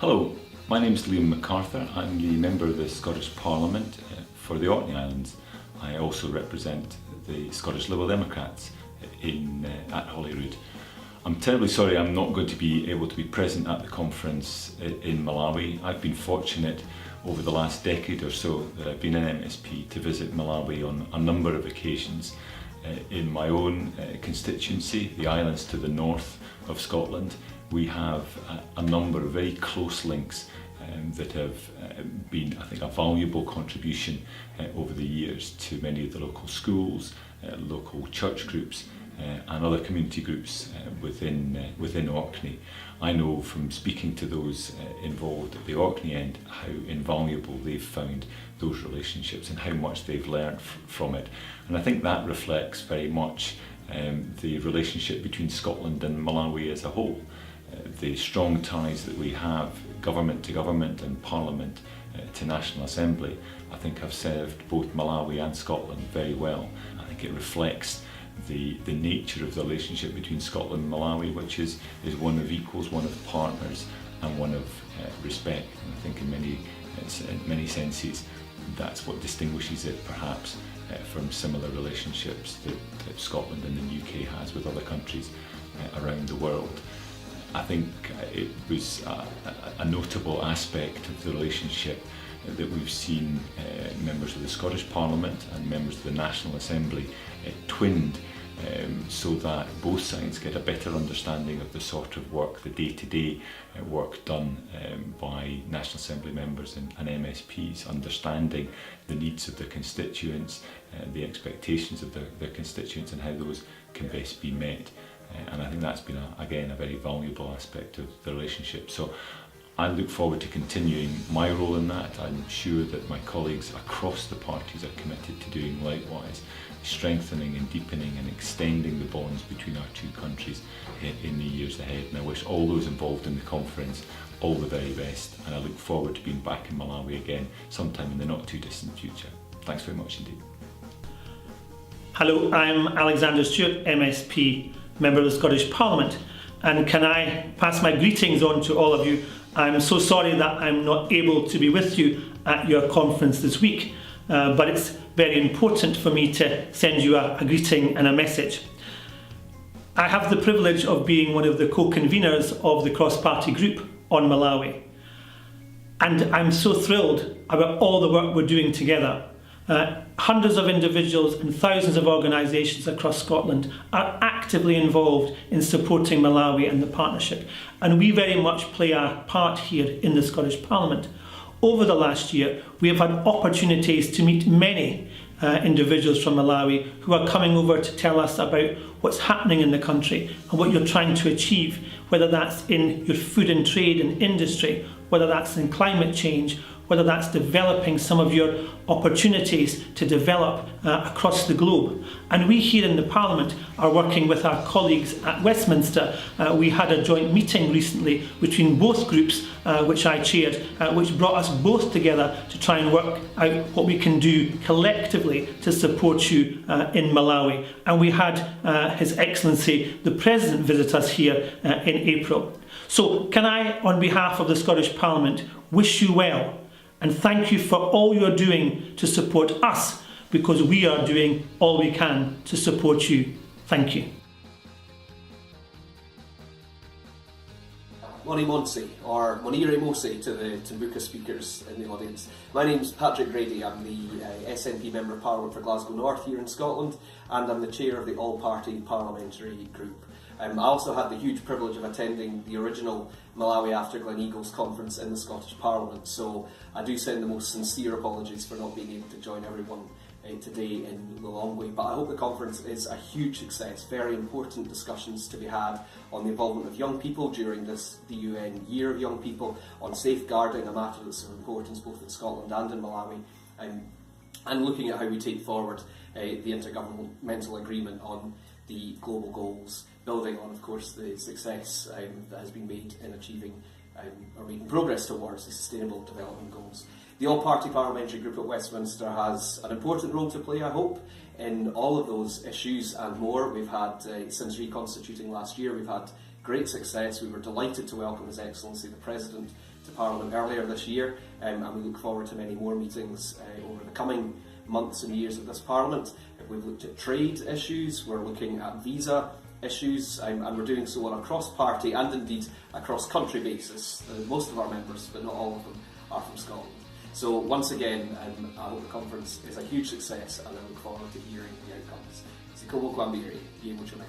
Hello, my name is Liam McArthur. I'm the member of the Scottish Parliament for the Orkney Islands. I also represent the Scottish Liberal Democrats at Holyrood. I'm terribly sorry I'm not going to be able to be present at the conference in Malawi. I've been fortunate over the last decade or so that I've been an MSP to visit Malawi on a number of occasions in my own constituency, the islands to the north of Scotland. We have a number of very close links that have been, I think, a valuable contribution over the years to many of the local schools, local church groups and other community groups within Orkney. I know from speaking to those involved at the Orkney end how invaluable they've found those relationships and how much they've learned from it. And I think that reflects very much the relationship between Scotland and Malawi as a whole. The strong ties that we have, government to government and Parliament to National Assembly, I think have served both Malawi and Scotland very well. I think it reflects the nature of the relationship between Scotland and Malawi, which is one of equals, one of partners and one of respect. And I think in many senses that's what distinguishes it perhaps from similar relationships that Scotland and the UK has with other countries around the world. I think it was a notable aspect of the relationship that we've seen members of the Scottish Parliament and members of the National Assembly twinned so that both sides get a better understanding of the sort of work, the day-to-day work done by National Assembly members and MSPs, understanding the needs of their constituents, the expectations of their constituents and how those can best be met. And I think that's been, again, a very valuable aspect of the relationship. So I look forward to continuing my role in that. I'm sure that my colleagues across the parties are committed to doing likewise, strengthening and deepening and extending the bonds between our two countries in the years ahead. And I wish all those involved in the conference all the very best. And I look forward to being back in Malawi again sometime in the not too distant future. Thanks very much indeed. Hello, I'm Alexander Stewart MSP, member of the Scottish Parliament, and can I pass my greetings on to all of you. I'm so sorry that I'm not able to be with you at your conference this week, but it's very important for me to send you a greeting and a message. I have the privilege of being one of the co-conveners of the cross-party group on Malawi, and I'm so thrilled about all the work we're doing together. Hundreds of individuals and thousands of organisations across Scotland are actively involved in supporting Malawi and the partnership, and we very much play our part here in the Scottish Parliament. Over the last year, we have had opportunities to meet many individuals from Malawi who are coming over to tell us about what's happening in the country and what you're trying to achieve, whether that's in your food and trade and industry, whether that's in climate change, whether that's developing some of your opportunities to develop across the globe. And we here in the Parliament are working with our colleagues at Westminster. We had a joint meeting recently between both groups, which I chaired, which brought us both together to try and work out what we can do collectively to support you in Malawi. And we had His Excellency the President visit us here in April. So can I, on behalf of the Scottish Parliament, wish you well and thank you for all you're doing to support us, because we are doing all we can to support you. Thank you. Moni Monsi, or Monire Mosi to the Tambuka speakers in the audience. My name's Patrick Grady. I'm the SNP Member of Parliament for Glasgow North here in Scotland, and I'm the chair of the All-Party Parliamentary Group. I also had the huge privilege of attending the original Malawi After Gleneagles conference in the Scottish Parliament, so I do send the most sincere apologies for not being able to join everyone today in Lilongwe. But I hope the conference is a huge success. Very important discussions to be had on the involvement of young people during the UN Year of Young People, on safeguarding, a matter that's of importance both in Scotland and in Malawi, and looking at how we take forward the intergovernmental agreement on the global goals, building on, of course, the success that has been made in achieving or making progress towards the Sustainable Development Goals. The All-Party Parliamentary Group at Westminster has an important role to play, I hope, in all of those issues and more. We've had, since reconstituting last year, we've had great success. We were delighted to welcome His Excellency the President to Parliament earlier this year, and we look forward to many more meetings over the coming months and years of this Parliament. We've looked at trade issues, we're looking at visa issues, and we're doing so on a cross-party and indeed a cross-country basis. Most of our members, but not all of them, are from Scotland. So once again, I hope the conference is a huge success, and I look forward to hearing the outcomes. Sikomo Kwambiri, Ye Mucho Mai.